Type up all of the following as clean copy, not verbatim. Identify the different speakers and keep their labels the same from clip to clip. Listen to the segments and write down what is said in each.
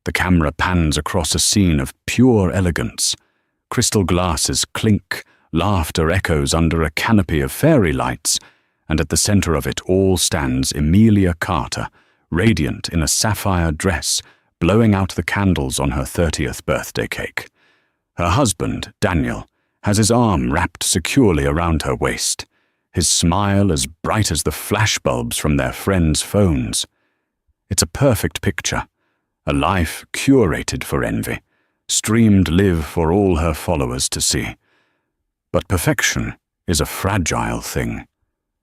Speaker 1: The camera pans across a scene of pure elegance. Crystal glasses clink, laughter echoes under a canopy of fairy lights, and at the center of it all stands Emilia Carter, radiant in a sapphire dress, blowing out the candles on her 30th birthday cake. Her husband, Daniel, has his arm wrapped securely around her waist, his smile as bright as the flashbulbs from their friends' phones. It's a perfect picture, a life curated for envy, streamed live for all her followers to see. But perfection is a fragile thing.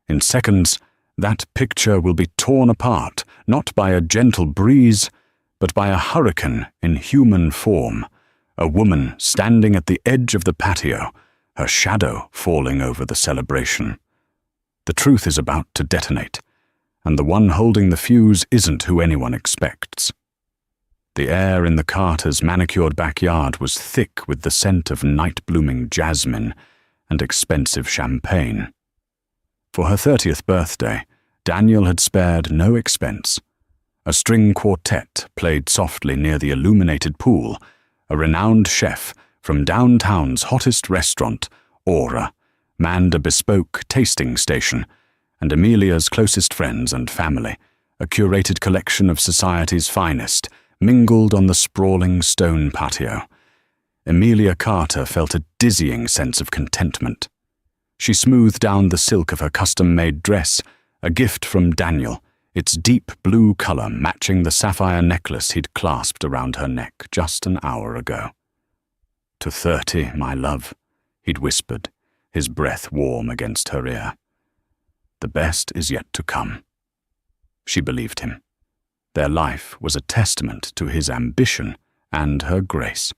Speaker 1: In seconds, that picture will be torn apart, not by a gentle breeze, but by a hurricane in human form, a woman standing at the edge of the patio, her shadow falling over the celebration. The truth is about to detonate, and the one holding the fuse isn't who anyone expects. The air in the Carters' manicured backyard was thick with the scent of night-blooming jasmine and expensive champagne. For her 30th birthday, Daniel had spared no expense. A string quartet played softly near the illuminated pool, a renowned chef from downtown's hottest restaurant, Aura, manned a bespoke tasting station, and Emilia's closest friends and family, a curated collection of society's finest, mingled on the sprawling stone patio. Emilia Carter felt a dizzying sense of contentment. She smoothed down the silk of her custom-made dress, a gift from Daniel, its deep blue color matching the sapphire necklace he'd clasped around her neck just an hour ago. "To 30, my love," he'd whispered, his breath warm against her ear. "The best is yet to come." She believed him. Their life was a testament to his ambition and her grace.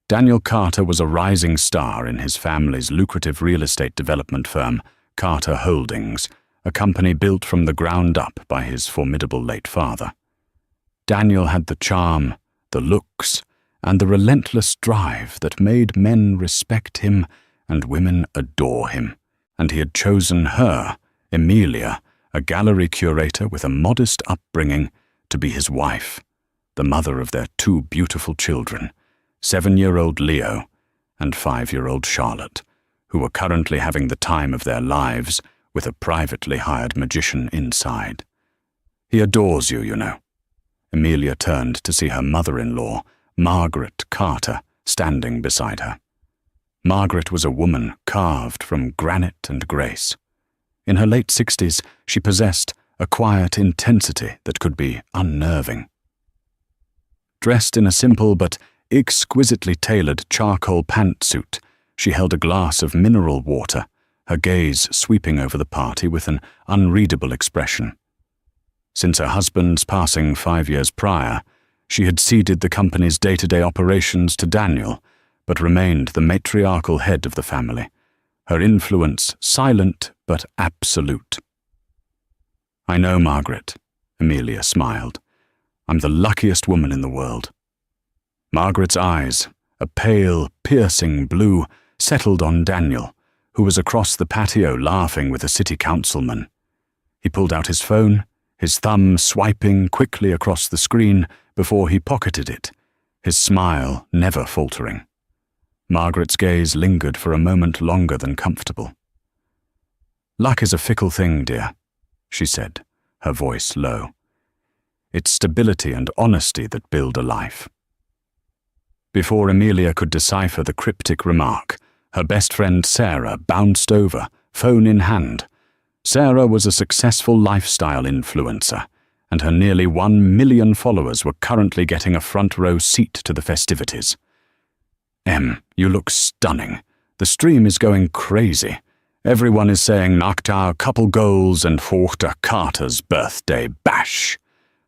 Speaker 1: Daniel Carter was a rising star in his family's lucrative real estate development firm, Carter Holdings, a company built from the ground up by his formidable late father. Daniel had the charm, the looks, and the relentless drive that made men respect him and women adore him, and he had chosen her, Emilia, a gallery curator with a modest upbringing, to be his wife, the mother of their two beautiful children, 7-year-old Leo and 5-year-old Charlotte, who were currently having the time of their lives with a privately hired magician inside. "He adores you, you know." Emilia turned to see her mother-in-law, Margaret Carter, standing beside her. Margaret was a woman carved from granite and grace. In her late 60s, she possessed a quiet intensity that could be unnerving. Dressed in a simple but exquisitely tailored charcoal pantsuit, she held a glass of mineral water, her gaze sweeping over the party with an unreadable expression. Since her husband's passing 5 years prior, she had ceded the company's day-to-day operations to Daniel, but remained the matriarchal head of the family, her influence silent but absolute. "I know, Margaret," Emilia smiled. "I'm the luckiest woman in the world." Margaret's eyes, a pale, piercing blue, settled on Daniel, who was across the patio laughing with a city councilman. He pulled out his phone, his thumb swiping quickly across the screen before he pocketed it, his smile never faltering. Margaret's gaze lingered for a moment longer than comfortable. "Luck is a fickle thing, dear," she said, her voice low. "It's stability and honesty that build a life." Before Emilia could decipher the cryptic remark, her best friend Sarah bounced over, phone in hand. Sarah was a successful lifestyle influencer, and her nearly 1 million followers were currently getting a front-row seat to the festivities. "Em, you look stunning. The stream is going crazy. Everyone is saying knocked our couple goals and Hochter Carter's birthday bash,"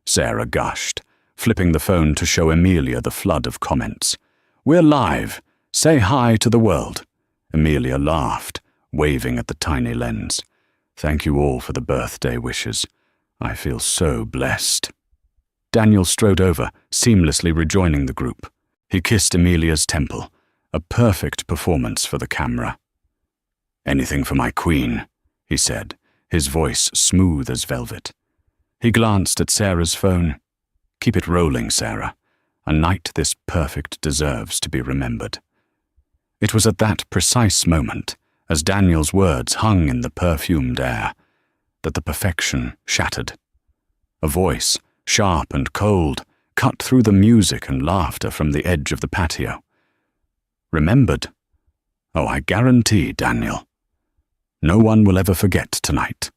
Speaker 1: Sarah gushed, flipping the phone to show Emilia the flood of comments. "We're live. Say hi to the world." Emilia laughed, waving at the tiny lens. "Thank you all for the birthday wishes. I feel so blessed." Daniel strode over, seamlessly rejoining the group. He kissed Emilia's temple, a perfect performance for the camera. "Anything for my queen," he said, his voice smooth as velvet. He glanced at Sarah's phone. "Keep it rolling, Sarah. a night this perfect deserves to be remembered. It was at that precise moment, as Daniel's words hung in the perfumed air, that the perfection shattered. A voice, sharp and cold, cut through the music and laughter from the edge of the patio. Remembered? Oh, I guarantee, Daniel. No one will ever forget tonight.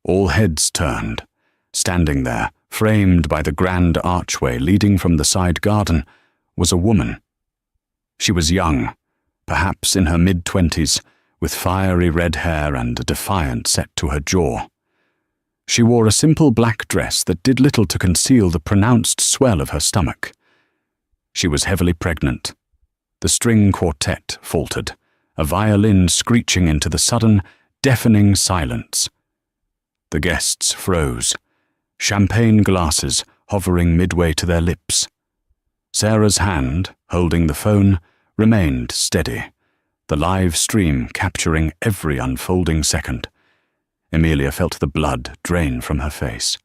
Speaker 1: All heads turned. Standing there, framed by the grand archway leading from the side garden, was a woman. She was young, perhaps in her mid-20s, with fiery red hair and a defiant set to her jaw. She wore a simple black dress that did little to conceal the pronounced swell of her stomach. She was heavily pregnant. The string quartet faltered, a violin screeching into the sudden, deafening silence. The guests froze, champagne glasses hovering midway to their lips. Sarah's hand, holding the phone, remained steady, the live stream capturing every unfolding second. Amelia felt the blood drain from her face.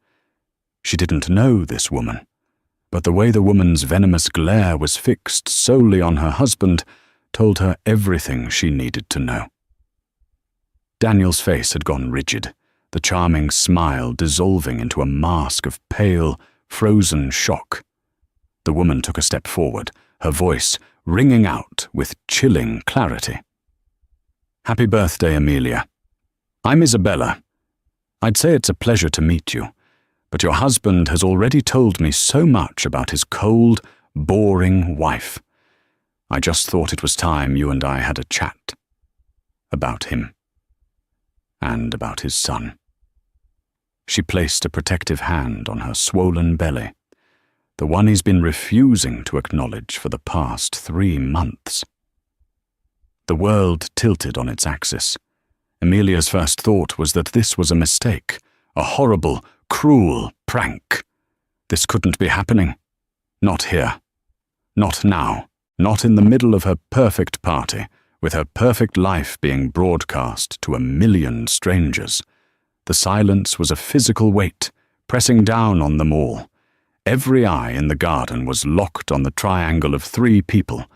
Speaker 1: She didn't know this woman, but the way the woman's venomous glare was fixed solely on her husband told her everything she needed to know. Daniel's face had gone rigid, the charming smile dissolving into a mask of pale, frozen shock. The woman took a step forward, her voice ringing out with chilling clarity. "Happy birthday, Amelia. I'm Isabella. I'd say it's a pleasure to meet you, but your husband has already told me so much about his cold, boring wife. I just thought it was time you and I had a chat. About him. And about his son." She placed a protective hand on her swollen belly, the one he's been refusing to acknowledge for the past 3 months. The world tilted on its axis. Amelia's first thought was that this was a mistake, a horrible, cruel prank. This couldn't be happening. Not here. Not now. Not in the middle of her perfect party, with her perfect life being broadcast to 1,000,000 strangers. The silence was a physical weight, pressing down on them all. Every eye in the garden was locked on the triangle of 3 people: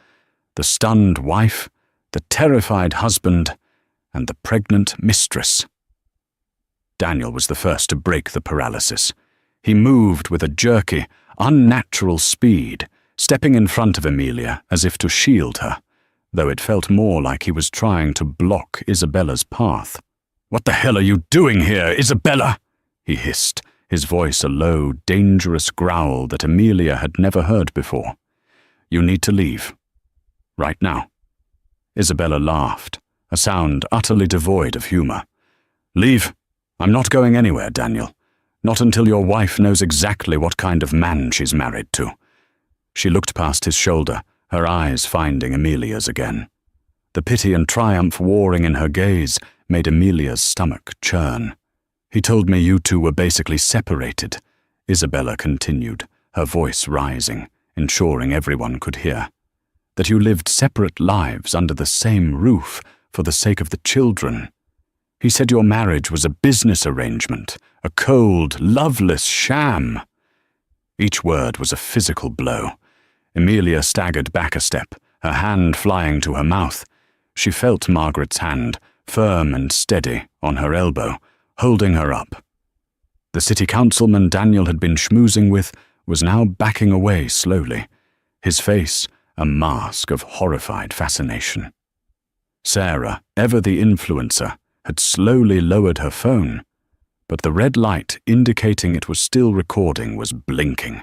Speaker 1: the stunned wife, the terrified husband, and the pregnant mistress. Daniel was the first to break the paralysis. He moved with a jerky, unnatural speed, stepping in front of Amelia as if to shield her, though it felt more like he was trying to block Isabella's path. "What the hell are you doing here, Isabella?" he hissed, his voice a low, dangerous growl that Amelia had never heard before. "You need to leave. Right now." Isabella laughed, a sound utterly devoid of humor. "Leave? I'm not going anywhere, Daniel. Not until your wife knows exactly what kind of man she's married to." She looked past his shoulder, her eyes finding Amelia's again. The pity and triumph warring in her gaze made Amelia's stomach churn. "He told me you two were basically separated," Isabella continued, her voice rising, ensuring everyone could hear. "That you lived separate lives under the same roof for the sake of the children. He said your marriage was a business arrangement, a cold, loveless sham." Each word was a physical blow. Amelia staggered back a step, her hand flying to her mouth. She felt Margaret's hand, firm and steady, on her elbow, holding her up. The city councilman Daniel had been schmoozing with was now backing away slowly, his face a mask of horrified fascination. Sarah, ever the influencer, had slowly lowered her phone, but the red light indicating it was still recording was blinking,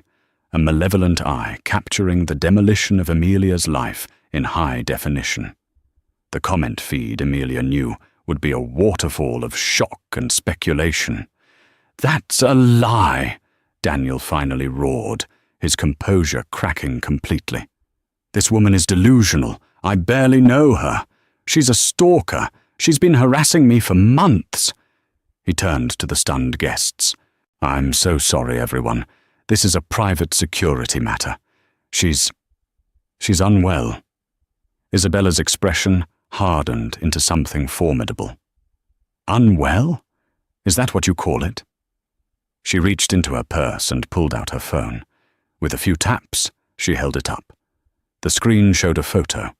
Speaker 1: a malevolent eye capturing the demolition of Amelia's life in high definition. The comment feed, Amelia knew, would be a waterfall of shock and speculation. "That's a lie," Daniel finally roared, his composure cracking completely. "This woman is delusional. I barely know her. She's a stalker. She's been harassing me for months." He turned to the stunned guests. "I'm so sorry, everyone. This is a private security matter. She's unwell." Isabella's expression hardened into something formidable. "Unwell? Is that what you call it?" She reached into her purse and pulled out her phone. With a few taps, she held it up. The screen showed a photo.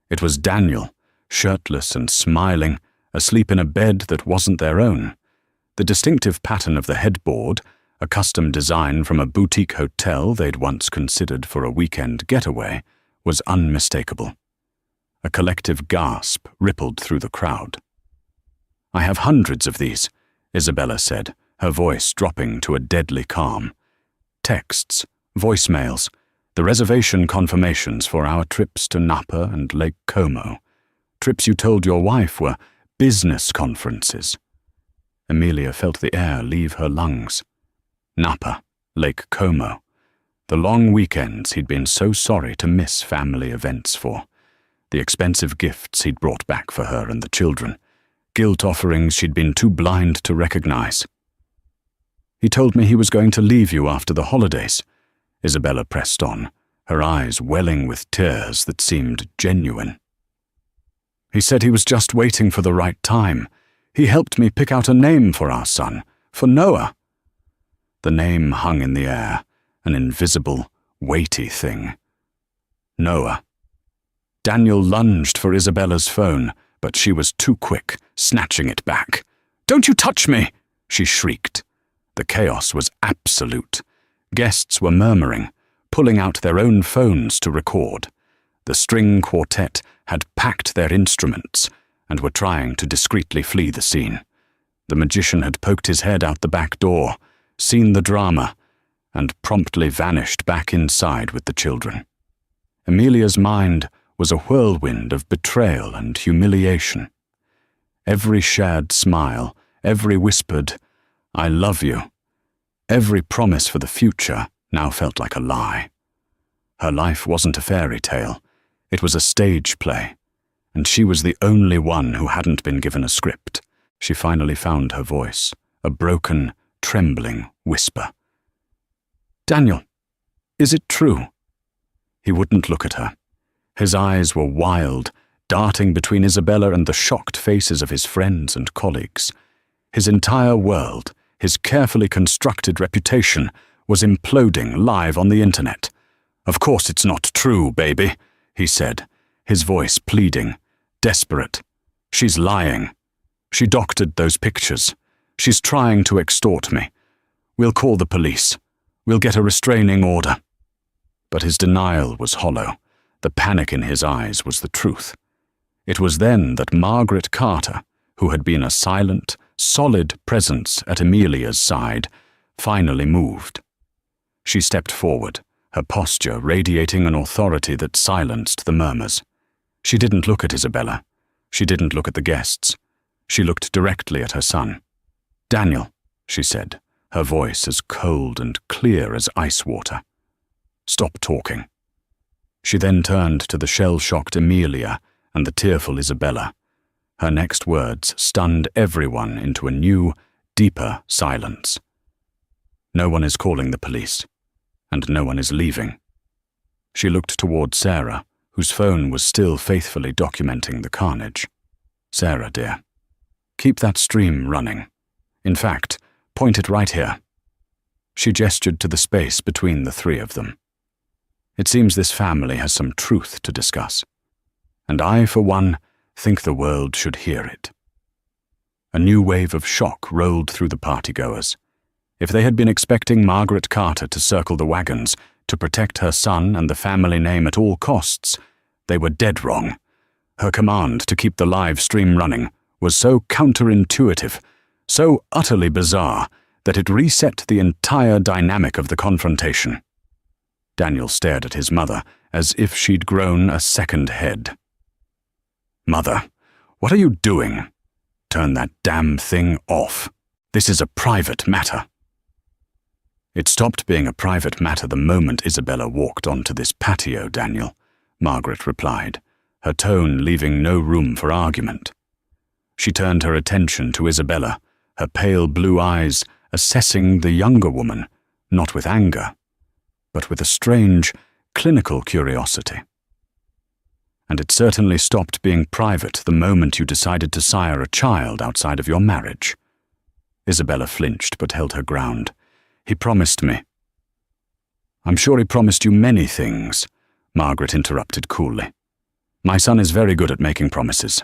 Speaker 1: It was Daniel, shirtless and smiling, asleep in a bed that wasn't their own. The distinctive pattern of the headboard, a custom design from a boutique hotel they'd once considered for a weekend getaway, was unmistakable. A collective gasp rippled through the crowd. "I have hundreds of these," Isabella said, her voice dropping to a deadly calm. "Texts, voicemails, the reservation confirmations for our trips to Napa and Lake Como. Trips you told your wife were business conferences." Amelia felt the air leave her lungs. Napa, Lake Como. The long weekends he'd been so sorry to miss family events for. The expensive gifts he'd brought back for her and the children. Guilt offerings she'd been too blind to recognize. "He told me he was going to leave you after the holidays," Isabella pressed on, her eyes welling with tears that seemed genuine. "He said he was just waiting for the right time. He helped me pick out a name for our son, for Noah." The name hung in the air, an invisible, weighty thing. Noah. Daniel lunged for Isabella's phone, but she was too quick, snatching it back. "Don't you touch me!" she shrieked. The chaos was absolute. Guests were murmuring, pulling out their own phones to record. The string quartet had packed their instruments and were trying to discreetly flee the scene. The magician had poked his head out the back door, seen the drama, and promptly vanished back inside with the children. Amelia's mind was a whirlwind of betrayal and humiliation. Every shared smile, every whispered, "I love you," every promise for the future now felt like a lie. Her life wasn't a fairy tale. It was a stage play, and she was the only one who hadn't been given a script. She finally found her voice, a broken, trembling whisper. "Daniel, is it true?" He wouldn't look at her. His eyes were wild, darting between Isabella and the shocked faces of his friends and colleagues. His entire world, his carefully constructed reputation, was imploding live on the internet. "Of course it's not true, baby," he said, his voice pleading, desperate. "She's lying. She doctored those pictures. She's trying to extort me. We'll call the police. We'll get a restraining order." But his denial was hollow. The panic in his eyes was the truth. It was then that Margaret Carter, who had been a silent, solid presence at Amelia's side, finally moved. She stepped forward, her posture radiating an authority that silenced the murmurs. She didn't look at Isabella. She didn't look at the guests. She looked directly at her son. "Daniel," she said, her voice as cold and clear as ice water. "Stop talking." She then turned to the shell-shocked Amelia and the tearful Isabella. Her next words stunned everyone into a new, deeper silence. "No one is calling the police, and no one is leaving." She looked toward Sarah, whose phone was still faithfully documenting the carnage. "Sarah, dear, keep that stream running. In fact, point it right here." She gestured to the space between the three of them. "It seems this family has some truth to discuss, and I, for one, think the world should hear it." A new wave of shock rolled through the partygoers. If they had been expecting Margaret Carter to circle the wagons, to protect her son and the family name at all costs, they were dead wrong. Her command to keep the live stream running was so counterintuitive, so utterly bizarre, that it reset the entire dynamic of the confrontation. Daniel stared at his mother as if she'd grown a second head. "Mother, what are you doing? Turn that damn thing off. This is a private matter." "It stopped being a private matter the moment Isabella walked onto this patio, Daniel," Margaret replied, her tone leaving no room for argument. She turned her attention to Isabella, her pale blue eyes assessing the younger woman, not with anger, but with a strange, clinical curiosity. "And it certainly stopped being private the moment you decided to sire a child outside of your marriage." Isabella flinched but held her ground. "He promised me." I'm sure he promised you many things, Margaret interrupted coolly. My son is very good at making promises.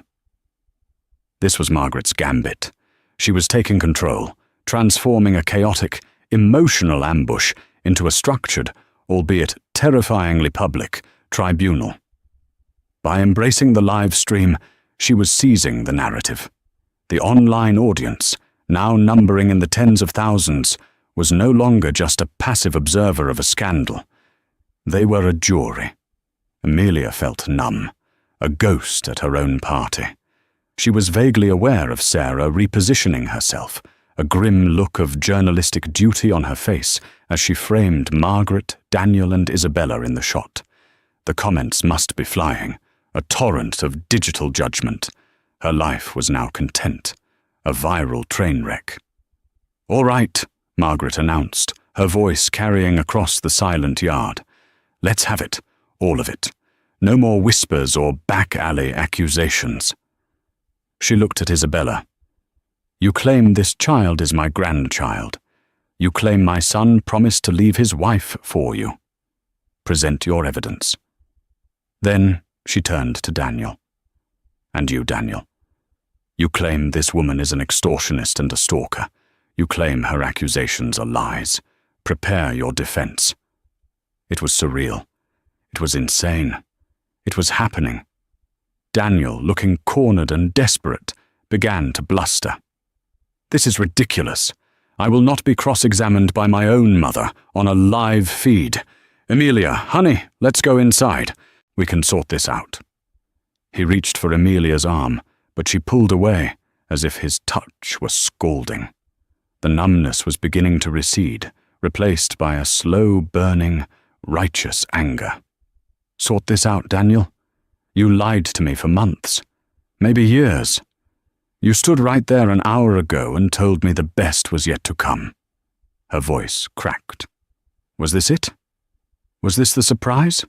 Speaker 1: This was Margaret's gambit. She was taking control, transforming a chaotic, emotional ambush into a structured, albeit terrifyingly public, tribunal. By embracing the live stream, she was seizing the narrative. The online audience, now numbering in the tens of thousands, was no longer just a passive observer of a scandal. They were a jury. Amelia felt numb, a ghost at her own party. She was vaguely aware of Sarah repositioning herself, a grim look of journalistic duty on her face as she framed Margaret, Daniel, and Isabella in the shot. The comments must be flying, a torrent of digital judgment. Her life was now content, a viral train wreck. "All right," Margaret announced, her voice carrying across the silent yard. "Let's have it, all of it. No more whispers or back-alley accusations." She looked at Isabella. "You claim this child is my grandchild. You claim my son promised to leave his wife for you. Present your evidence." Then she turned to Daniel. "And you, Daniel. You claim this woman is an extortionist and a stalker. You claim her accusations are lies. Prepare your defense." It was surreal. It was insane. It was happening. Daniel, looking cornered and desperate, began to bluster. "This is ridiculous. I will not be cross-examined by my own mother on a live feed. Amelia, honey, let's go inside. We can sort this out." He reached for Amelia's arm, but she pulled away, as if his touch was scalding. The numbness was beginning to recede, replaced by a slow-burning, righteous anger. "Sort this out, Daniel? You lied to me for months, maybe years. You stood right there an hour ago and told me the best was yet to come." Her voice cracked. Was this it? Was this the surprise?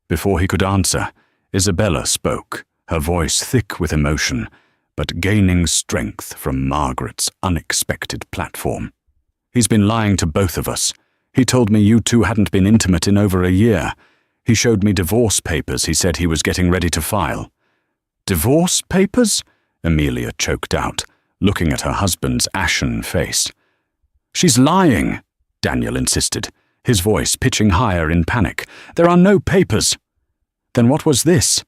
Speaker 1: Before he could answer, Isabella spoke, her voice thick with emotion, but gaining strength from Margaret's unexpected platform. "He's been lying to both of us. He told me you two hadn't been intimate in over a year. He showed me divorce papers he said he was getting ready to file." "Divorce papers?" Amelia choked out, looking at her husband's ashen face. "She's lying," Daniel insisted, his voice pitching higher in panic. "There are no papers." "Then what was this?"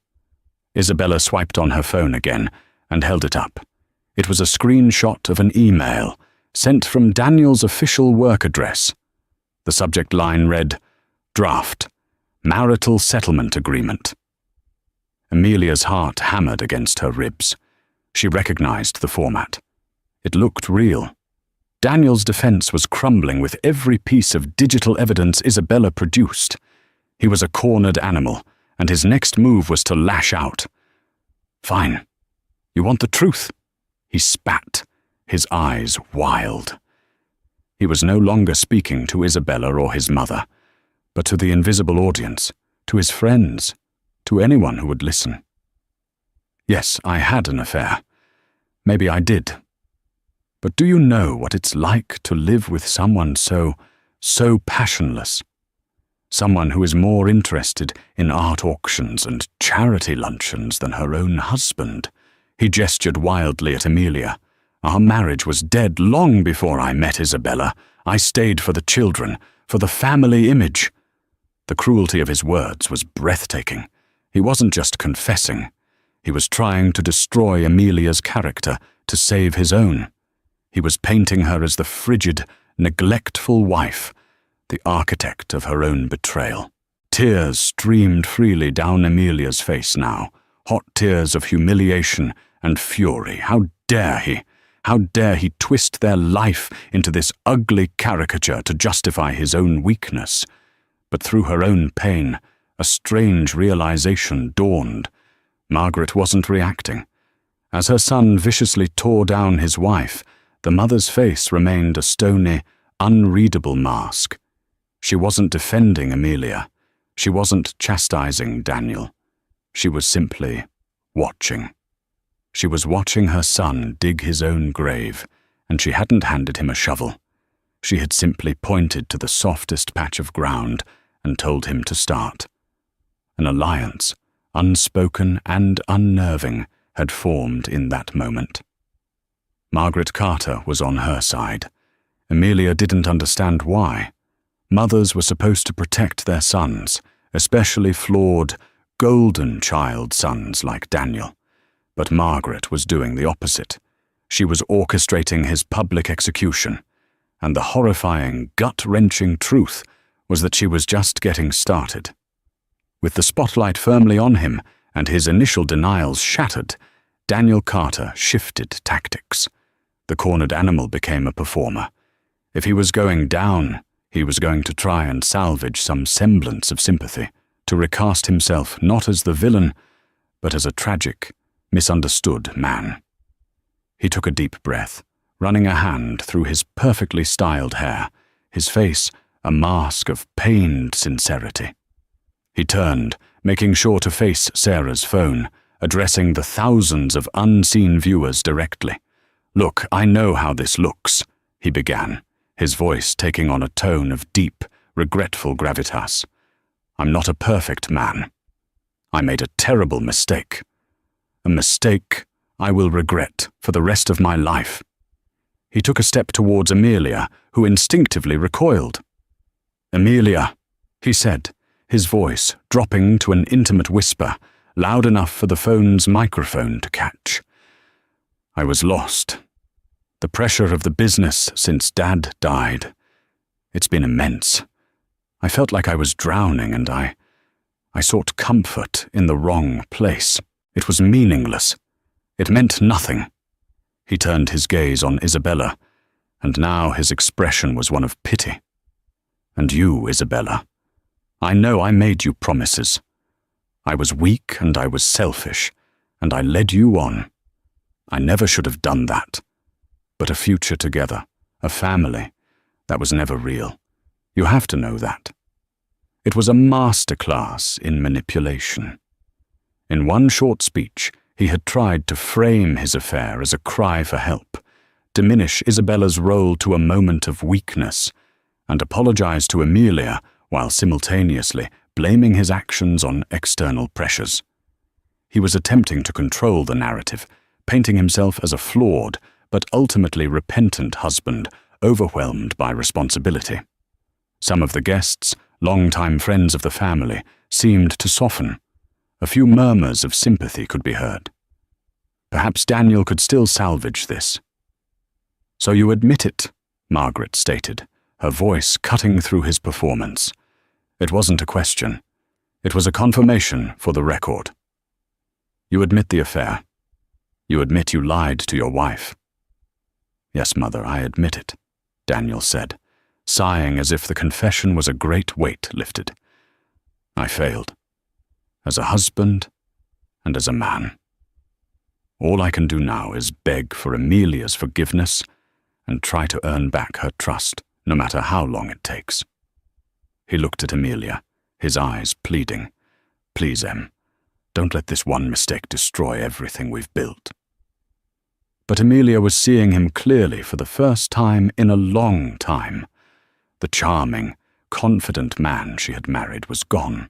Speaker 1: Isabella swiped on her phone again and held it up. It was a screenshot of an email sent from Daniel's official work address. The subject line read, "Draft. Marital Settlement Agreement." Amelia's heart hammered against her ribs. She recognized the format. It looked real. Daniel's defense was crumbling with every piece of digital evidence Isabella produced. He was a cornered animal, and his next move was to lash out. "Fine. You want the truth?" He spat, his eyes wild. He was no longer speaking to Isabella or his mother, but to the invisible audience, to his friends, to anyone who would listen. "Yes, I had an affair. Maybe I did. But do you know what it's like to live with someone so passionless? Someone who is more interested in art auctions and charity luncheons than her own husband?" He gestured wildly at Amelia. "Our marriage was dead long before I met Isabella. I stayed for the children, for the family image." The cruelty of his words was breathtaking. He wasn't just confessing. He was trying to destroy Amelia's character to save his own. He was painting her as the frigid, neglectful wife, the architect of her own betrayal. Tears streamed freely down Amelia's face now, hot tears of humiliation and fury. How dare he? How dare he twist their life into this ugly caricature to justify his own weakness? But through her own pain, a strange realization dawned. Margaret wasn't reacting. As her son viciously tore down his wife, the mother's face remained a stony, unreadable mask. She wasn't defending Amelia. She wasn't chastising Daniel. She was simply watching. She was watching her son dig his own grave, and she hadn't handed him a shovel. She had simply pointed to the softest patch of ground and told him to start. An alliance, unspoken and unnerving, had formed in that moment. Margaret Carter was on her side. Amelia didn't understand why. Mothers were supposed to protect their sons, especially flawed, golden child sons like Daniel. But Margaret was doing the opposite. She was orchestrating his public execution, and the horrifying, gut-wrenching truth was that she was just getting started. With the spotlight firmly on him and his initial denials shattered, Daniel Carter shifted tactics. The cornered animal became a performer. If he was going down, he was going to try and salvage some semblance of sympathy, to recast himself not as the villain, but as a tragic, misunderstood man. He took a deep breath, running a hand through his perfectly styled hair, his face a mask of pained sincerity. He turned, making sure to face Sarah's phone, addressing the thousands of unseen viewers directly. "Look, I know how this looks," he began, his voice taking on a tone of deep, regretful gravitas. "I'm not a perfect man. I made a terrible mistake. A mistake I will regret for the rest of my life." He took a step towards Amelia, who instinctively recoiled. "Amelia," he said, his voice dropping to an intimate whisper, loud enough for the phone's microphone to catch. "I was lost. The pressure of the business since Dad died. It's been immense. I felt like I was drowning, and I sought comfort in the wrong place. It was meaningless. It meant nothing." He turned his gaze on Isabella, and now his expression was one of pity. "And you, Isabella, I know I made you promises. I was weak and I was selfish, and I led you on. I never should have done that. But a future together, a family, that was never real. You have to know that." It was a masterclass in manipulation. In one short speech, he had tried to frame his affair as a cry for help, diminish Isabella's role to a moment of weakness, and apologize to Amelia while simultaneously blaming his actions on external pressures. He was attempting to control the narrative, painting himself as a flawed but ultimately repentant husband, overwhelmed by responsibility. Some of the guests, longtime friends of the family, seemed to soften. A few murmurs of sympathy could be heard. Perhaps Daniel could still salvage this. "So you admit it," Margaret stated, her voice cutting through his performance. It wasn't a question. It was a confirmation for the record. "You admit the affair. You admit you lied to your wife." "Yes, Mother, I admit it," Daniel said, sighing as if the confession was a great weight lifted. "I failed. As a husband and as a man. All I can do now is beg for Amelia's forgiveness and try to earn back her trust, no matter how long it takes." He looked at Amelia, his eyes pleading. "Please, Em, don't let this one mistake destroy everything we've built." But Amelia was seeing him clearly for the first time in a long time. The charming, confident man she had married was gone.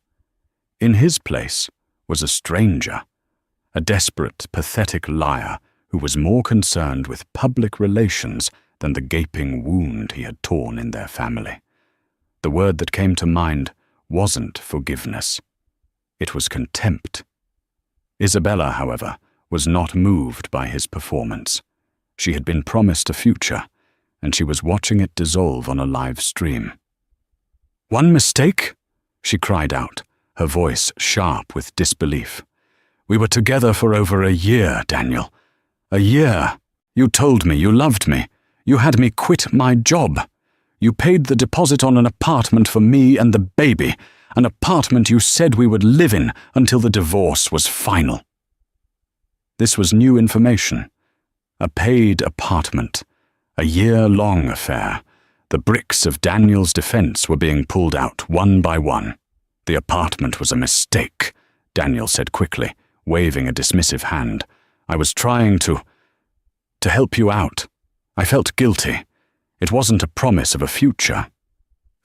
Speaker 1: In his place was a stranger, a desperate, pathetic liar who was more concerned with public relations than the gaping wound he had torn in their family. The word that came to mind wasn't forgiveness. It was contempt. Isabella, however, was not moved by his performance. She had been promised a future, and she was watching it dissolve on a live stream. "One mistake?" she cried out, her voice sharp with disbelief. "We were together for over a year, Daniel. A year. You told me you loved me. You had me quit my job. You paid the deposit on an apartment for me and the baby, an apartment you said we would live in until the divorce was final." This was new information. A paid apartment. A year-long affair. The bricks of Daniel's defense were being pulled out one by one. "The apartment was a mistake," Daniel said quickly, waving a dismissive hand. "I was trying to help you out. I felt guilty. It wasn't a promise of a future.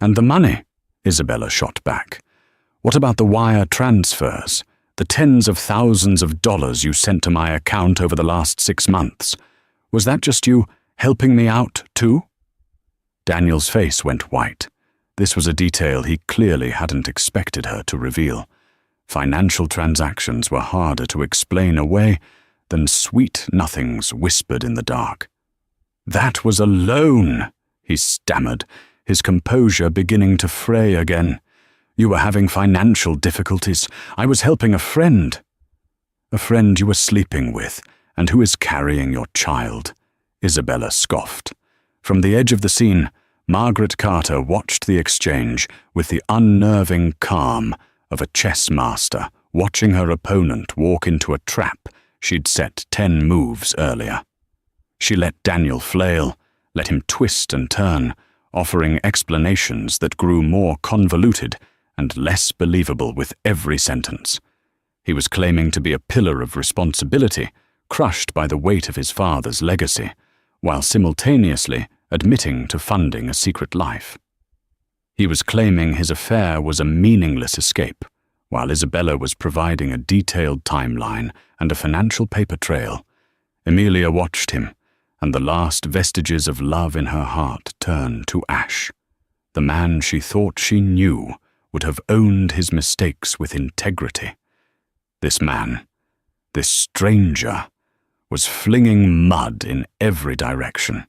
Speaker 1: And the money, Isabella shot back. What about the wire transfers? The tens of thousands of dollars you sent to my account over the last 6 months? Was that just you helping me out, too? Daniel's face went white. This was a detail he clearly hadn't expected her to reveal. Financial transactions were harder to explain away than sweet nothings whispered in the dark. That was a loan, he stammered, his composure beginning to fray again. You were having financial difficulties. I was helping a friend. A friend you were sleeping with, and who is carrying your child, Isabella scoffed. From the edge of the scene, Margaret Carter watched the exchange with the unnerving calm of a chess master watching her opponent walk into a trap she'd set 10 moves earlier. She let Daniel flail, let him twist and turn, offering explanations that grew more convoluted and less believable with every sentence. He was claiming to be a pillar of responsibility, crushed by the weight of his father's legacy, while simultaneously admitting to funding a secret life. He was claiming his affair was a meaningless escape, while Isabella was providing a detailed timeline and a financial paper trail. Emilia watched him, and the last vestiges of love in her heart turned to ash. The man she thought she knew would have owned his mistakes with integrity. This man, this stranger, was flinging mud in every direction,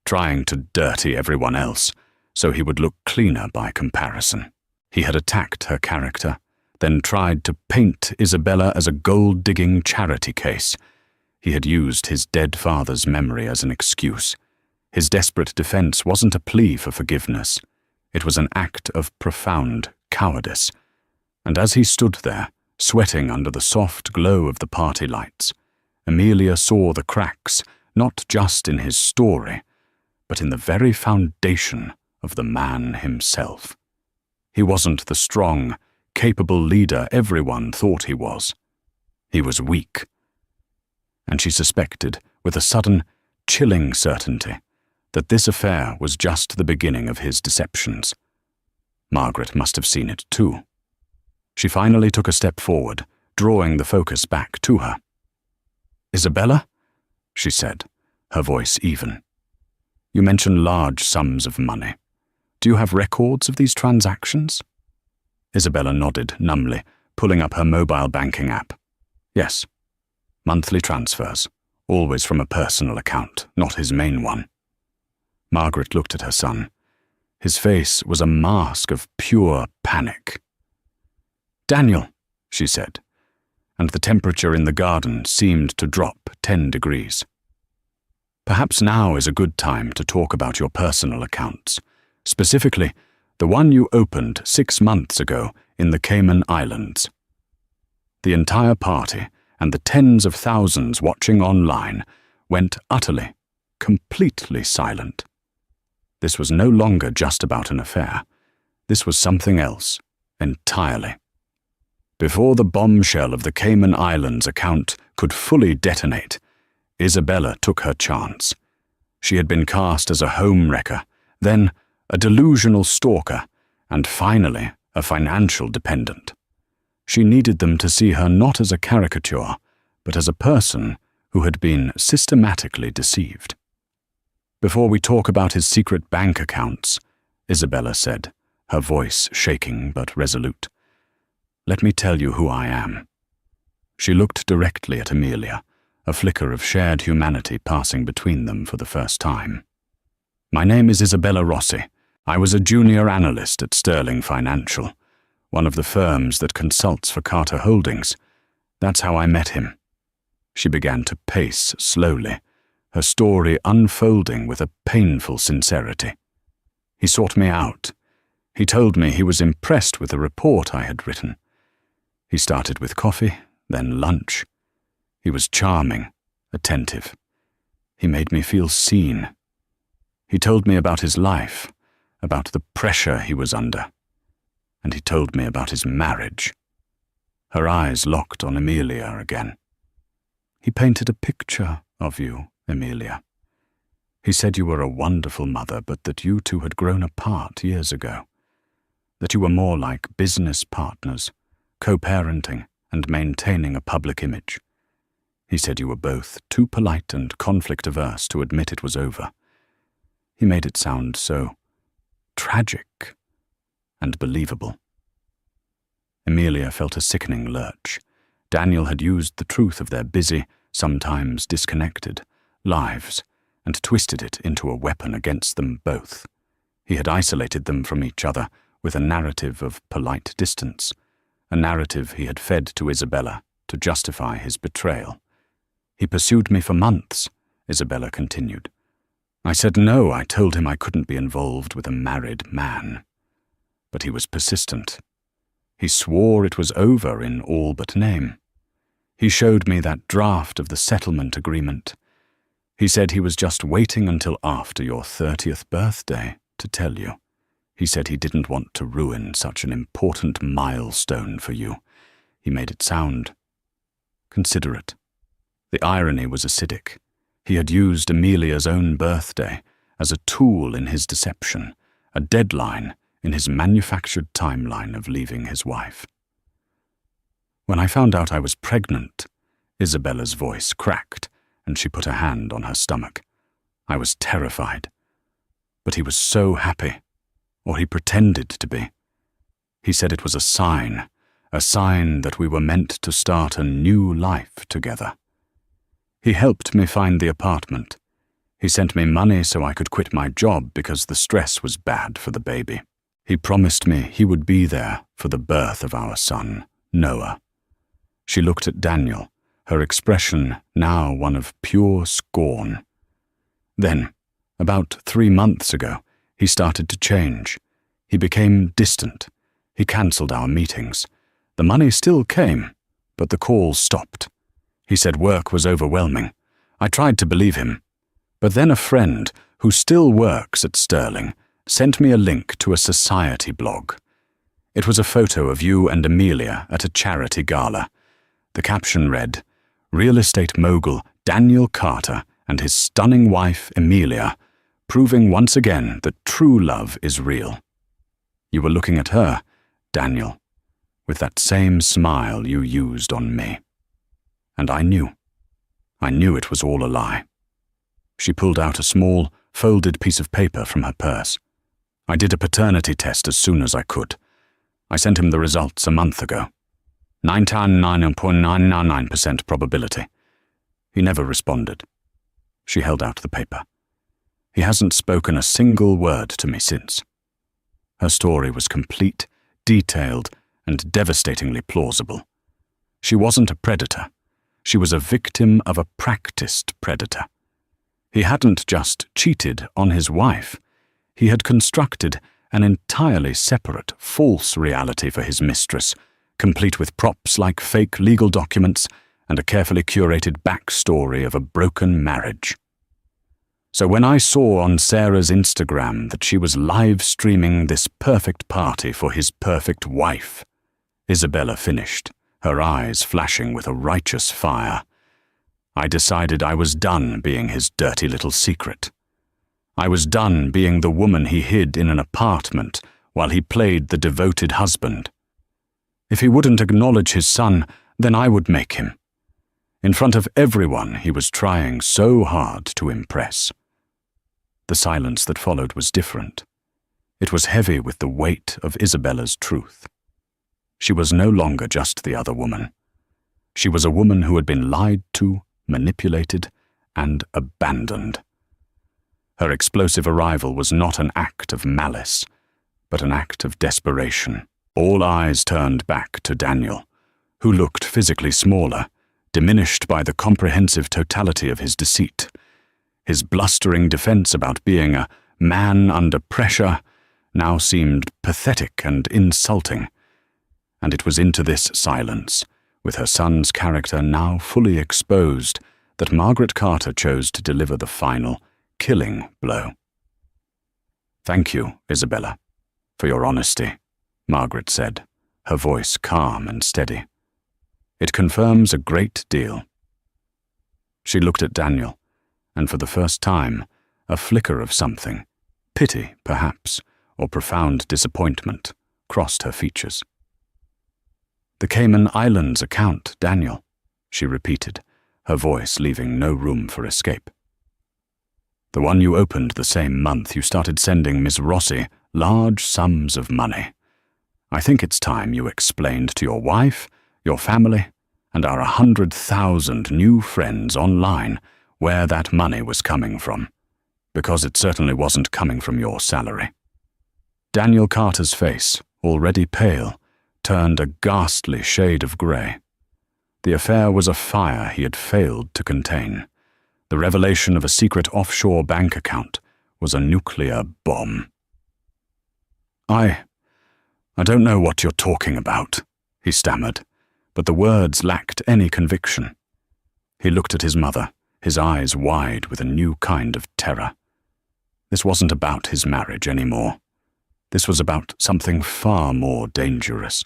Speaker 1: trying to dirty everyone else so he would look cleaner by comparison. He had attacked her character, then tried to paint Isabella as a gold-digging charity case. He had used his dead father's memory as an excuse. His desperate defense wasn't a plea for forgiveness. It was an act of profound cowardice. And as he stood there, sweating under the soft glow of the party lights, Emilia saw the cracks, not just in his story, but in the very foundation of the man himself. He wasn't the strong, capable leader everyone thought he was. He was weak. And she suspected, with a sudden, chilling certainty, that this affair was just the beginning of his deceptions. Margaret must have seen it too. She finally took a step forward, drawing the focus back to her. "Isabella?" she said, her voice even. "You mention large sums of money. Do you have records of these transactions?" Isabella nodded numbly, pulling up her mobile banking app. "Yes. Monthly transfers, always from a personal account, not his main one." Margaret looked at her son. His face was a mask of pure panic. "Daniel," she said, and the temperature in the garden seemed to drop 10 degrees. "Perhaps now is a good time to talk about your personal accounts, specifically the one you opened 6 months ago in the Cayman Islands." The entire party and the tens of thousands watching online went utterly, completely silent. This was no longer just about an affair. This was something else, entirely. Before the bombshell of the Cayman Islands account could fully detonate, Isabella took her chance. She had been cast as a homewrecker, then a delusional stalker, and finally a financial dependent. She needed them to see her not as a caricature, but as a person who had been systematically deceived. "Before we talk about his secret bank accounts," Isabella said, her voice shaking but resolute, "let me tell you who I am." She looked directly at Emilia, a flicker of shared humanity passing between them for the first time. "My name is Isabella Rossi. I was a junior analyst at Sterling Financial, one of the firms that consults for Carter Holdings. That's how I met him." She began to pace slowly, her story unfolding with a painful sincerity. "He sought me out. He told me he was impressed with the report I had written. He started with coffee, then lunch. He was charming, attentive. He made me feel seen. He told me about his life, about the pressure he was under. And he told me about his marriage." Her eyes locked on Emilia again. "He painted a picture of you, Emilia. He said you were a wonderful mother, but that you two had grown apart years ago. That you were more like business partners, co-parenting and maintaining a public image. He said you were both too polite and conflict-averse to admit it was over. He made it sound so tragic and believable. Emilia felt a sickening lurch. Daniel had used the truth of their busy, sometimes disconnected, lives and twisted it into a weapon against them both. He had isolated them from each other with a narrative of polite distance, a narrative he had fed to Isabella to justify his betrayal. He pursued me for months, Isabella continued. I said no, I told him I couldn't be involved with a married man. But he was persistent. He swore it was over in all but name. He showed me that draft of the settlement agreement. He said he was just waiting until after your 30th birthday to tell you. He said he didn't want to ruin such an important milestone for you. He made it sound considerate. The irony was acidic. He had used Emilia's own birthday as a tool in his deception, a deadline in his manufactured timeline of leaving his wife. When I found out I was pregnant, Isabella's voice cracked, and she put a hand on her stomach. I was terrified. But he was so happy, or he pretended to be. He said it was a sign that we were meant to start a new life together. He helped me find the apartment. He sent me money so I could quit my job because the stress was bad for the baby. He promised me he would be there for the birth of our son, Noah. She looked at Daniel, her expression now one of pure scorn. Then, about 3 months ago, he started to change. He became distant. He cancelled our meetings. The money still came, but the calls stopped. He said work was overwhelming. I tried to believe him. But then a friend, who still works at Sterling, sent me a link to a society blog. It was a photo of you and Emilia at a charity gala. The caption read, "Real estate mogul Daniel Carter and his stunning wife Emilia, proving once again that true love is real." You were looking at her, Daniel, with that same smile you used on me. And I knew it was all a lie. She pulled out a small, folded piece of paper from her purse. I did a paternity test as soon as I could. I sent him the results a month ago. 99.999% probability. He never responded. She held out the paper. He hasn't spoken a single word to me since. Her story was complete, detailed, and devastatingly plausible. She wasn't a predator. She was a victim of a practiced predator. He hadn't just cheated on his wife. He had constructed an entirely separate, false reality for his mistress, complete with props like fake legal documents and a carefully curated backstory of a broken marriage. So when I saw on Sarah's Instagram that she was live streaming this perfect party for his perfect wife, Isabella finished, her eyes flashing with a righteous fire. I decided I was done being his dirty little secret. I was done being the woman he hid in an apartment while he played the devoted husband. If he wouldn't acknowledge his son, then I would make him. In front of everyone he was trying so hard to impress. The silence that followed was different. It was heavy with the weight of Isabella's truth. She was no longer just the other woman. She was a woman who had been lied to, manipulated, and abandoned. Her explosive arrival was not an act of malice, but an act of desperation. All eyes turned back to Daniel, who looked physically smaller, diminished by the comprehensive totality of his deceit. His blustering defense about being a man under pressure now seemed pathetic and insulting. And it was into this silence, with her son's character now fully exposed, that Margaret Carter chose to deliver the final, killing blow. "Thank you, Isabella, for your honesty," Margaret said, her voice calm and steady. "It confirms a great deal." She looked at Daniel, and for the first time, A flicker of something, pity perhaps, or profound disappointment, crossed her features. "The Cayman Islands account, Daniel," she repeated, her voice leaving no room for escape. "The one you opened the same month you started sending Miss Rossi large sums of money. I think it's time you explained to your wife, your family, and our 100,000 new friends online where that money was coming from, because it certainly wasn't coming from your salary." Daniel Carter's face, already pale, turned a ghastly shade of grey. The affair was a fire he had failed to contain. The revelation of a secret offshore bank account was a nuclear bomb. I don't know what you're talking about," he stammered, but the words lacked any conviction. He looked at his mother, his eyes wide with a new kind of terror. This wasn't about his marriage anymore. This was about something far more dangerous.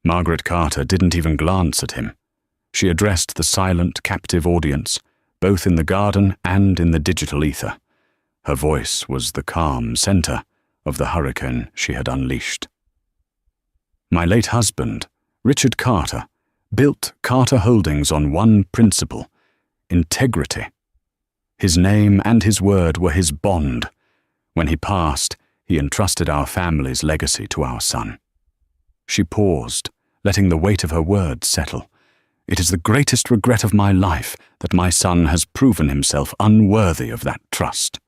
Speaker 1: Margaret Carter didn't even glance at him. She addressed the silent, captive audience, both in the garden and in the digital ether. Her voice was the calm center of the hurricane she had unleashed. "My late husband, Richard Carter, built Carter Holdings on one principle: integrity. His name and his word were his bond. When he passed, he entrusted our family's legacy to our son." She paused, letting the weight of her words settle. "It is the greatest regret of my life that my son has proven himself unworthy of that trust."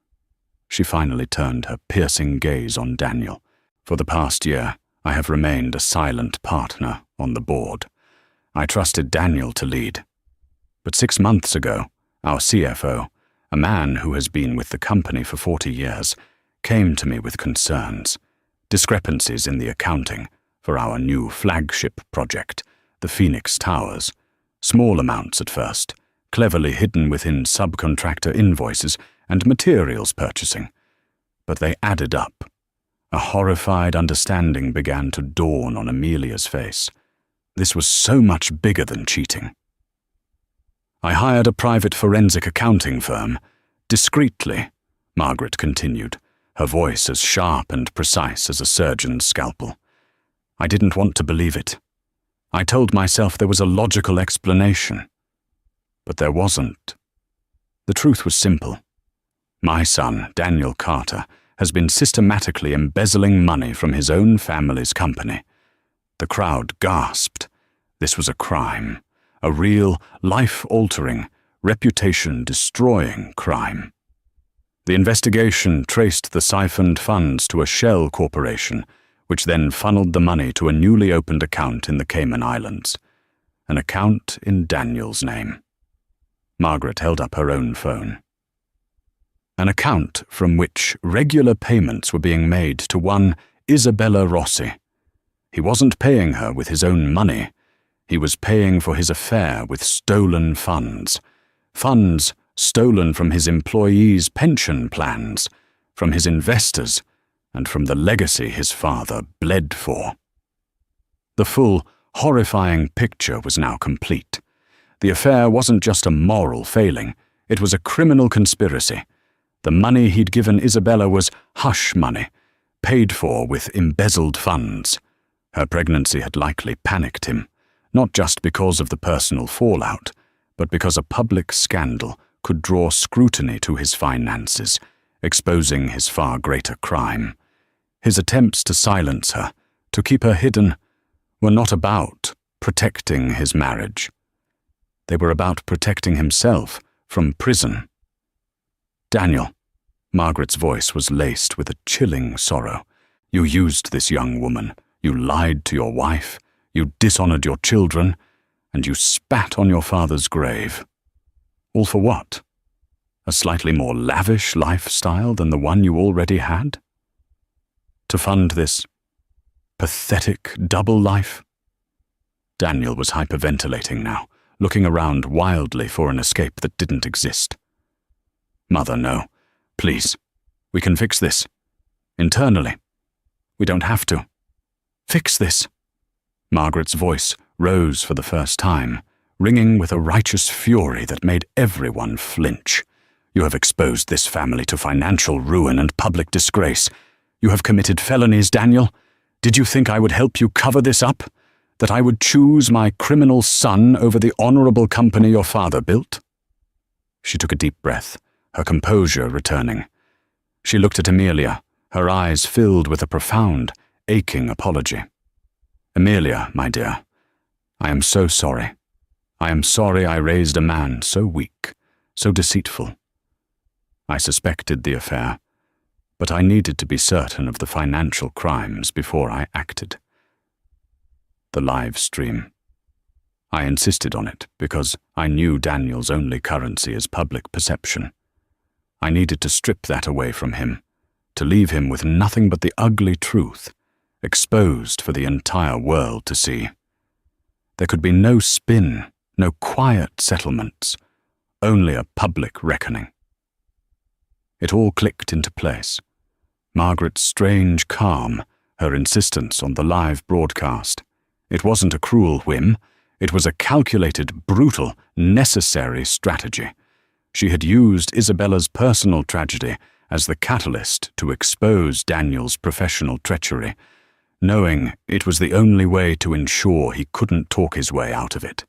Speaker 1: She finally turned her piercing gaze on Daniel. "For the past year, I have remained a silent partner on the board. I trusted Daniel to lead. But 6 months ago, our CFO, a man who has been with the company for 40 years, came to me with concerns, discrepancies in the accounting for our new flagship project, the Phoenix Towers. Small amounts at first, cleverly hidden within subcontractor invoices and materials purchasing. But they added up. A horrified understanding began to dawn on Amelia's face. This was so much bigger than cheating. I hired a private forensic accounting firm. Discreetly, Margaret continued, her voice as sharp and precise as a surgeon's scalpel. I didn't want to believe it. I told myself there was a logical explanation. But there wasn't. The truth was simple. My son, Daniel Carter, has been systematically embezzling money from his own family's company. The crowd gasped. This was a crime, a real, life-altering, reputation-destroying crime. The investigation traced the siphoned funds to a shell corporation, which then funneled the money to a newly opened account in the Cayman Islands. An account in Daniel's name. Margaret held up her own phone. An account from which regular payments were being made to one Isabella Rossi. He wasn't paying her with his own money. He was paying for his affair with stolen funds. Funds stolen from his employees' pension plans, from his investors, and from the legacy his father bled for. The full, horrifying picture was now complete. The affair wasn't just a moral failing, it was a criminal conspiracy. The money he'd given Isabella was hush money, paid for with embezzled funds. Her pregnancy had likely panicked him, not just because of the personal fallout, but because a public scandal could draw scrutiny to his finances, exposing his far greater crime. His attempts to silence her, to keep her hidden, were not about protecting his marriage. They were about protecting himself from prison. Daniel, Margaret's voice was laced with a chilling sorrow. You used this young woman. You lied to your wife. You dishonored your children. And you spat on your father's grave. All for what? A slightly more lavish lifestyle than the one you already had? To fund this pathetic double life? Daniel was hyperventilating now, looking around wildly for an escape that didn't exist. Mother, no. Please. We can fix this. Internally. We don't have to. Fix this. Margaret's voice rose for the first time, ringing with a righteous fury that made everyone flinch. You have exposed this family to financial ruin and public disgrace. You have committed felonies, Daniel. Did you think I would help you cover this up? That I would choose my criminal son over the honorable company your father built?" She took a deep breath, her composure returning. She looked at Amelia, her eyes filled with a profound, aching apology. "Amelia, my dear, I am so sorry. I am sorry I raised a man so weak, so deceitful. I suspected the affair, but I needed to be certain of the financial crimes before I acted. The live stream. I insisted on it because I knew Daniel's only currency is public perception. I needed to strip that away from him, to leave him with nothing but the ugly truth, exposed for the entire world to see. There could be no spin, no quiet settlements, only a public reckoning." It all clicked into place. Margaret's strange calm, her insistence on the live broadcast. It wasn't a cruel whim. It was a calculated, brutal, necessary strategy. She had used Isabella's personal tragedy as the catalyst to expose Daniel's professional treachery, knowing it was the only way to ensure he couldn't talk his way out of it.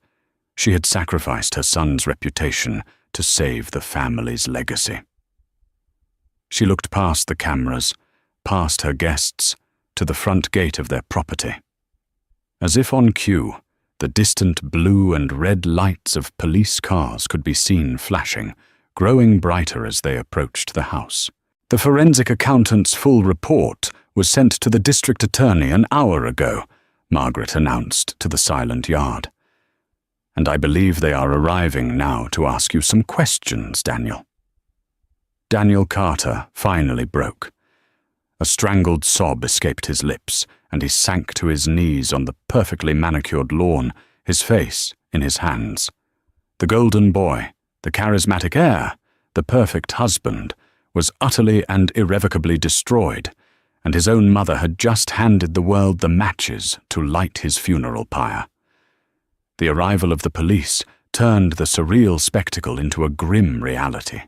Speaker 1: She had sacrificed her son's reputation to save the family's legacy. She looked past the cameras, past her guests, to the front gate of their property. As if on cue, the distant blue and red lights of police cars could be seen flashing, growing brighter as they approached the house. The forensic accountant's full report was sent to the district attorney an hour ago, Margaret announced to the silent yard. "And I believe they are arriving now to ask you some questions, Daniel." Daniel Carter finally broke. A strangled sob escaped his lips, and he sank to his knees on the perfectly manicured lawn, his face in his hands. The golden boy, the charismatic heir, the perfect husband, was utterly and irrevocably destroyed, and his own mother had just handed the world the matches to light his funeral pyre. The arrival of the police turned the surreal spectacle into a grim reality.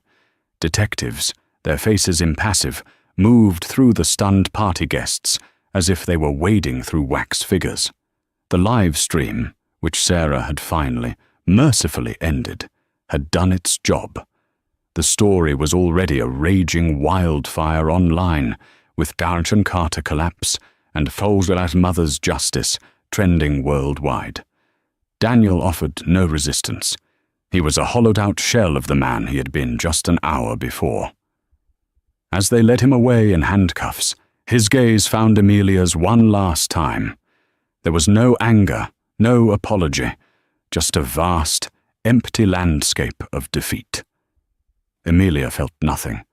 Speaker 1: Detectives, their faces impassive, moved through the stunned party guests as if they were wading through wax figures. The live stream, which Sarah had finally, mercifully ended, had done its job. The story was already a raging wildfire online, with Darjan Carter collapse and Folgelat's mother's justice trending worldwide. Daniel offered no resistance. He was a hollowed-out shell of the man he had been just an hour before. As they led him away in handcuffs, his gaze found Amelia's one last time. There was no anger, no apology, just a vast, empty landscape of defeat. Amelia felt nothing.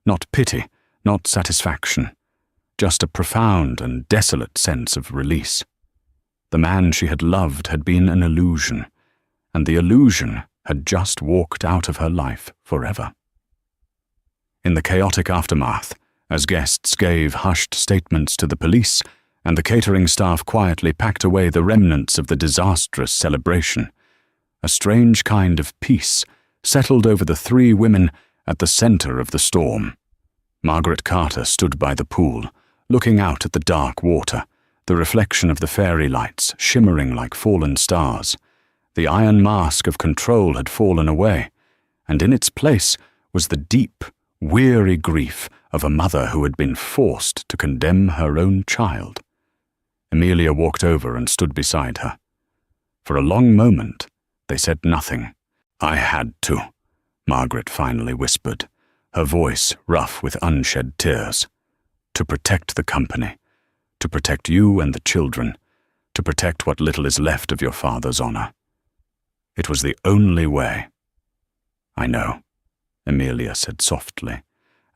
Speaker 1: Not pity, not satisfaction, just a profound and desolate sense of release. The man she had loved had been an illusion, and the illusion had just walked out of her life forever. In the chaotic aftermath, as guests gave hushed statements to the police, and the catering staff quietly packed away the remnants of the disastrous celebration, a strange kind of peace settled over the three women at the center of the storm. Margaret Carter stood by the pool, looking out at the dark water, the reflection of the fairy lights shimmering like fallen stars. The iron mask of control had fallen away, and in its place was the deep, weary grief of a mother who had been forced to condemn her own child. Amelia walked over and stood beside her. For a long moment, they said nothing. "I had to," Margaret finally whispered, her voice rough with unshed tears. "To protect the company, to protect you and the children, to protect what little is left of your father's honor. It was the only way." "I know," Amelia said softly,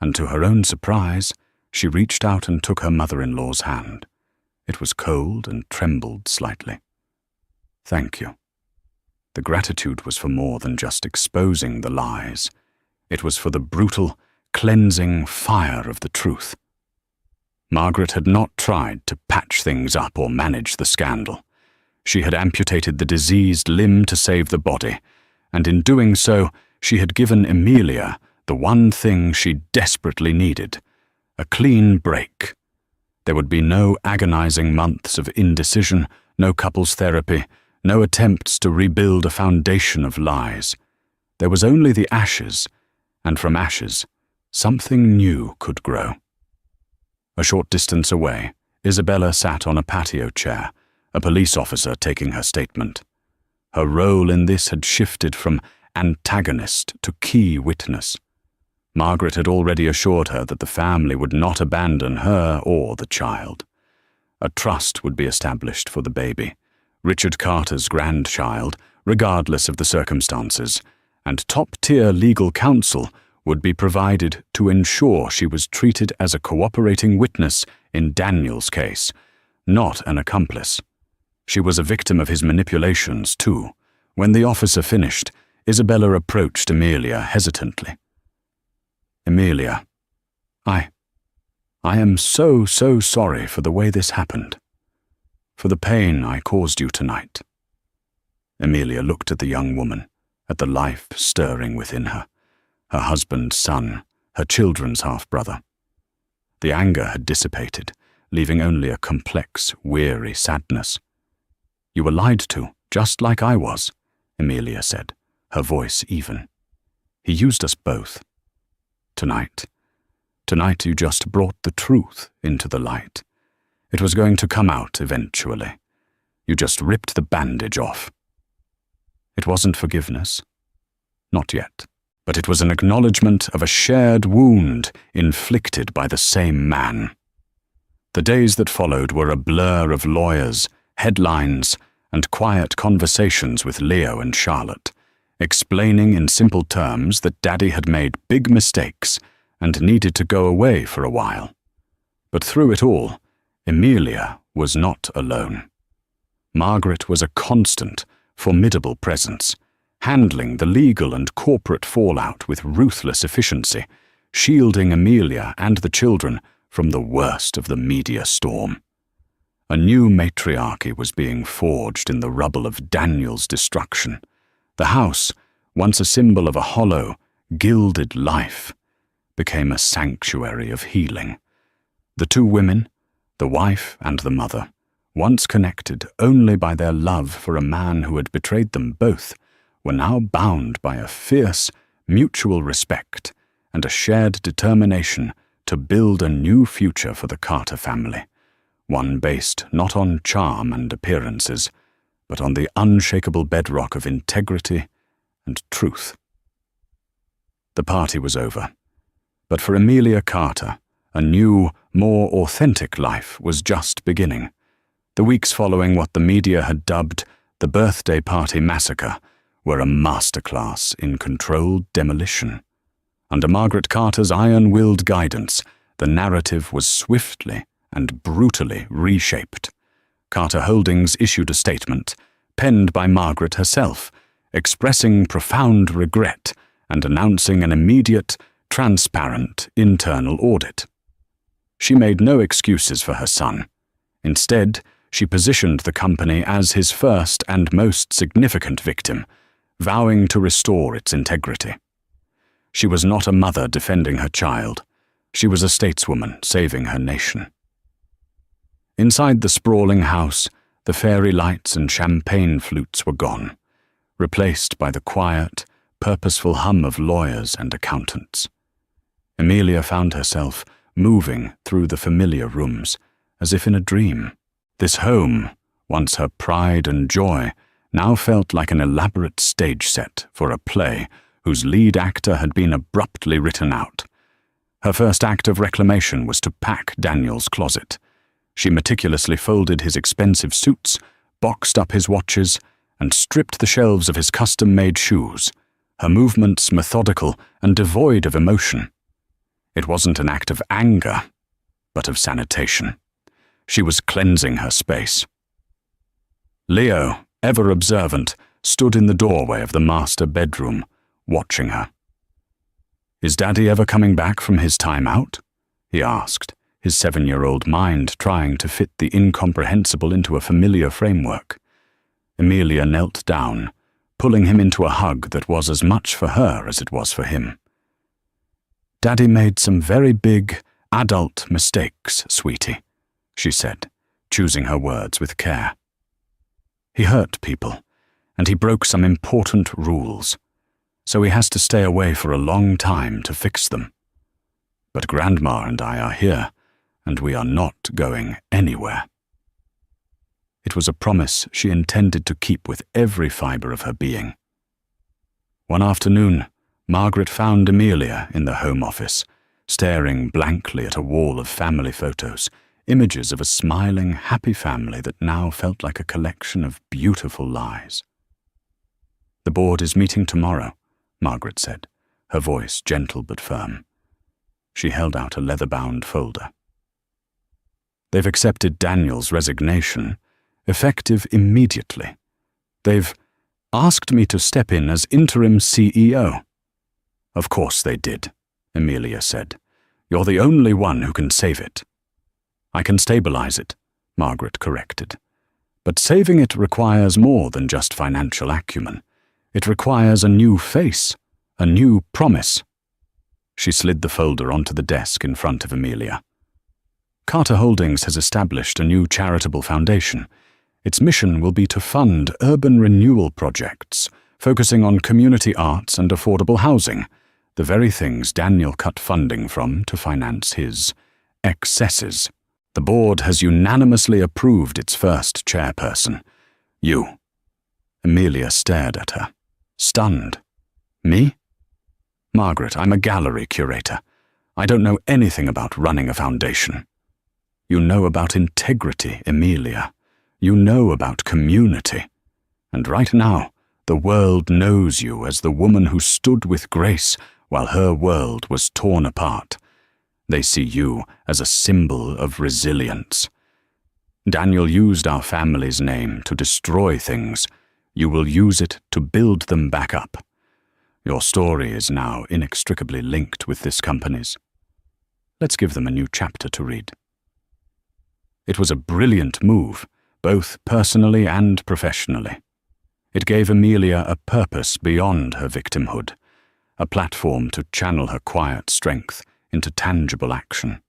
Speaker 1: and to her own surprise, she reached out and took her mother-in-law's hand. It was cold and trembled slightly. "Thank you." The gratitude was for more than just exposing the lies. It was for the brutal, cleansing fire of the truth. Margaret had not tried to patch things up or manage the scandal. She had amputated the diseased limb to save the body, and in doing so, she had given Amelia the one thing she desperately needed, a clean break. There would be no agonizing months of indecision, no couples therapy, no attempts to rebuild a foundation of lies. There was only the ashes, and from ashes, something new could grow. A short distance away, Isabella sat on a patio chair, a police officer taking her statement. Her role in this had shifted from antagonist to key witness. Margaret had already assured her that the family would not abandon her or the child. A trust would be established for the baby, Richard Carter's grandchild, regardless of the circumstances, and top-tier legal counsel would be provided to ensure she was treated as a cooperating witness in Daniel's case, not an accomplice. She was a victim of his manipulations, too. When the officer finished, Isabella approached Amelia hesitantly. "Amelia, I am so sorry for the way this happened, for the pain I caused you tonight." Amelia looked at the young woman, at the life stirring within her husband's son, her children's half-brother. The anger had dissipated, leaving only a complex, weary sadness. "You were lied to, just like I was," Amelia said, her voice even. "He used us both. Tonight you just brought the truth into the light. It was going to come out eventually. You just ripped the bandage off. It wasn't forgiveness. Not yet. But it was an acknowledgement of a shared wound inflicted by the same man." The days that followed were a blur of lawyers, headlines, and quiet conversations with Leo and Charlotte, explaining in simple terms that Daddy had made big mistakes and needed to go away for a while. But through it all, Amelia was not alone. Margaret was a constant, formidable presence, handling the legal and corporate fallout with ruthless efficiency, shielding Amelia and the children from the worst of the media storm. A new matriarchy was being forged in the rubble of Daniel's destruction. The house, once a symbol of a hollow, gilded life, became a sanctuary of healing. The two women, the wife and the mother, once connected only by their love for a man who had betrayed them both, were now bound by a fierce, mutual respect and a shared determination to build a new future for the Carter family, one based not on charm and appearances, but on the unshakable bedrock of integrity and truth. The party was over, but for Amelia Carter, a new, more authentic life was just beginning. The weeks following what the media had dubbed the birthday party massacre were a masterclass in controlled demolition. Under Margaret Carter's iron-willed guidance, the narrative was swiftly and brutally reshaped. Carter Holdings issued a statement, penned by Margaret herself, expressing profound regret and announcing an immediate, transparent internal audit. She made no excuses for her son. Instead, she positioned the company as his first and most significant victim, vowing to restore its integrity. She was not a mother defending her child. She was a stateswoman saving her nation. Inside the sprawling house, the fairy lights and champagne flutes were gone, replaced by the quiet, purposeful hum of lawyers and accountants. Amelia found herself moving through the familiar rooms, as if in a dream. This home, once her pride and joy, now felt like an elaborate stage set for a play whose lead actor had been abruptly written out. Her first act of reclamation was to pack Daniel's closet. She meticulously folded his expensive suits, boxed up his watches, and stripped the shelves of his custom-made shoes, her movements methodical and devoid of emotion. It wasn't an act of anger, but of sanitation. She was cleansing her space. Leo, ever observant, stood in the doorway of the master bedroom, watching her. "Is Daddy ever coming back from his time out?" he asked, his 7-year-old mind trying to fit the incomprehensible into a familiar framework. Amelia knelt down, pulling him into a hug that was as much for her as it was for him. Daddy made some very big, adult mistakes, sweetie, she said, choosing her words with care. He hurt people, and he broke some important rules, so he has to stay away for a long time to fix them. But Grandma and I are here, and we are not going anywhere. It was a promise she intended to keep with every fibre of her being. One afternoon, Margaret found Amelia in the Home Office, staring blankly at a wall of family photos, images of a smiling, happy family that now felt like a collection of beautiful lies. "The board is meeting tomorrow," Margaret said, her voice gentle but firm. She held out a leather-bound folder. "They've accepted Daniel's resignation, effective immediately. They've asked me to step in as interim CEO. "Of course they did," Amelia said. "You're the only one who can save it." "I can stabilize it," Margaret corrected. "But saving it requires more than just financial acumen. It requires a new face, a new promise." She slid the folder onto the desk in front of Amelia. "Carter Holdings has established a new charitable foundation. Its mission will be to fund urban renewal projects, focusing on community arts and affordable housing, the very things Daniel cut funding from to finance his excesses. The board has unanimously approved its first chairperson, you." Amelia stared at her, stunned. "Me?" "Margaret, I'm a gallery curator. I don't know anything about running a foundation." "You know about integrity, Amelia. You know about community. And right now, the world knows you as the woman who stood with grace while her world was torn apart. They see you as a symbol of resilience. Daniel used our family's name to destroy things. You will use it to build them back up. Your story is now inextricably linked with this company's. Let's give them a new chapter to read." It was a brilliant move, both personally and professionally. It gave Amelia a purpose beyond her victimhood, a platform to channel her quiet strength into tangible action.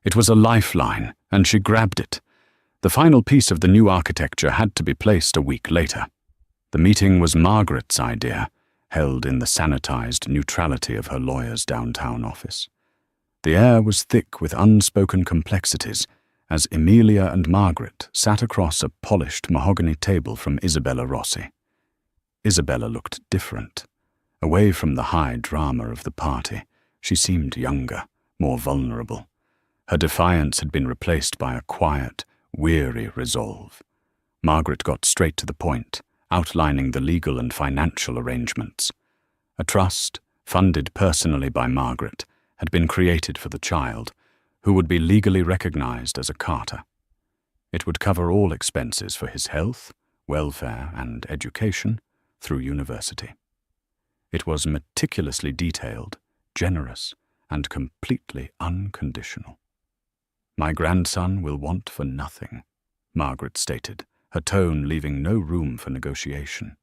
Speaker 1: It was a lifeline, and she grabbed it. The final piece of the new architecture had to be placed a week later. The meeting was Margaret's idea, held in the sanitized neutrality of her lawyer's downtown office. The air was thick with unspoken complexities as Amelia and Margaret sat across a polished mahogany table from Isabella Rossi. Isabella looked different. Away from the high drama of the party, she seemed younger, more vulnerable. Her defiance had been replaced by a quiet, weary resolve. Margaret got straight to the point, outlining the legal and financial arrangements. A trust, funded personally by Margaret, had been created for the child, who would be legally recognized as a Carter. It would cover all expenses for his health, welfare, and education through university. It was meticulously detailed, generous, and completely unconditional. "My grandson will want for nothing," Margaret stated, her tone leaving no room for negotiation.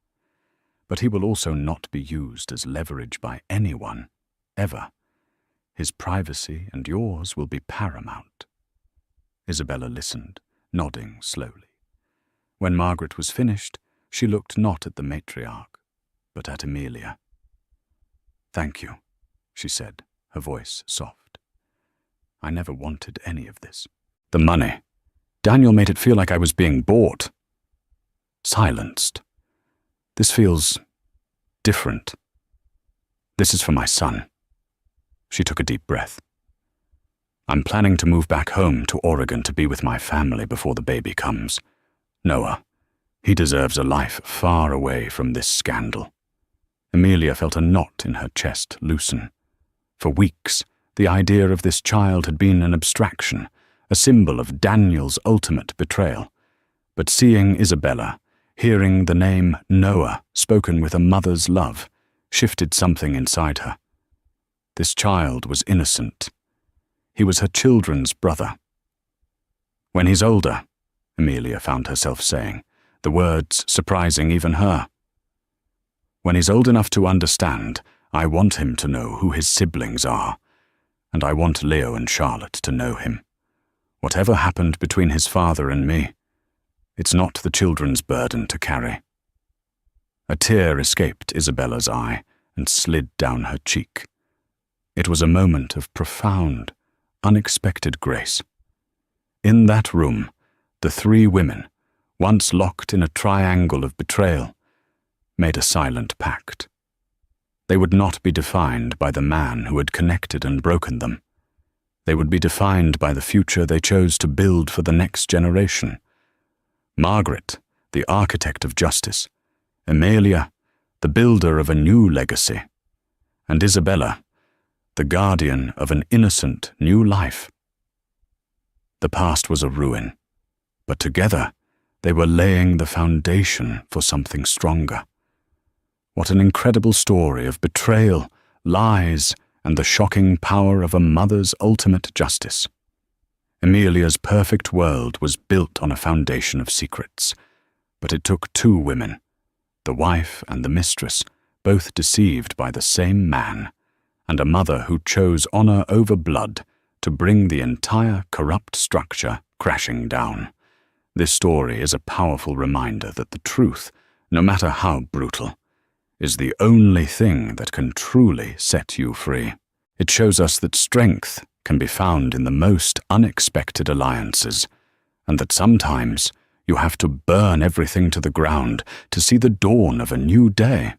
Speaker 1: "But he will also not be used as leverage by anyone, ever. His privacy and yours will be paramount." Isabella listened, nodding slowly. When Margaret was finished, she looked not at the matriarch, but at Amelia. "Thank you," she said, her voice soft. "I never wanted any of this. The money. Daniel made it feel like I was being bought. Silenced. This feels different. This is for my son." She took a deep breath. "I'm planning to move back home to Oregon to be with my family before the baby comes. Noah, he deserves a life far away from this scandal." Amelia felt a knot in her chest loosen. For weeks, the idea of this child had been an abstraction, a symbol of Daniel's ultimate betrayal. But seeing Isabella, hearing the name Noah spoken with a mother's love, shifted something inside her. This child was innocent. He was her children's brother. "When he's older," Amelia found herself saying, the words surprising even her. "When he's old enough to understand, I want him to know who his siblings are. and I want Leo and Charlotte to know him. Whatever happened between his father and me, it's not the children's burden to carry." A tear escaped Isabella's eye and slid down her cheek. It was a moment of profound, unexpected grace. In that room, the three women, once locked in a triangle of betrayal, made a silent pact. They would not be defined by the man who had connected and broken them. They would be defined by the future they chose to build for the next generation. Margaret, the architect of justice, Emilia, the builder of a new legacy, and Isabella, the guardian of an innocent new life. The past was a ruin, but together they were laying the foundation for something stronger. What an incredible story of betrayal, lies, and the shocking power of a mother's ultimate justice. Emilia's perfect world was built on a foundation of secrets, but it took two women, the wife and the mistress, both deceived by the same man, and a mother who chose honor over blood to bring the entire corrupt structure crashing down. This story is a powerful reminder that the truth, no matter how brutal, is the only thing that can truly set you free. It shows us that strength can be found in the most unexpected alliances, and that sometimes you have to burn everything to the ground to see the dawn of a new day.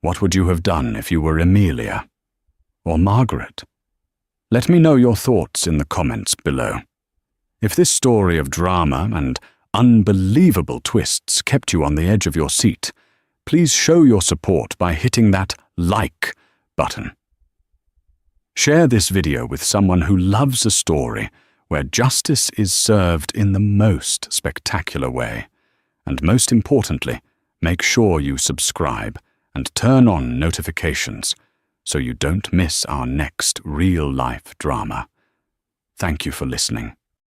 Speaker 1: What would you have done if you were Emilia or Margaret? Let me know your thoughts in the comments below. If this story of drama and unbelievable twists kept you on the edge of your seat, please show your support by hitting that like button. Share this video with someone who loves a story where justice is served in the most spectacular way. And most importantly, make sure you subscribe and turn on notifications so you don't miss our next real-life drama. Thank you for listening.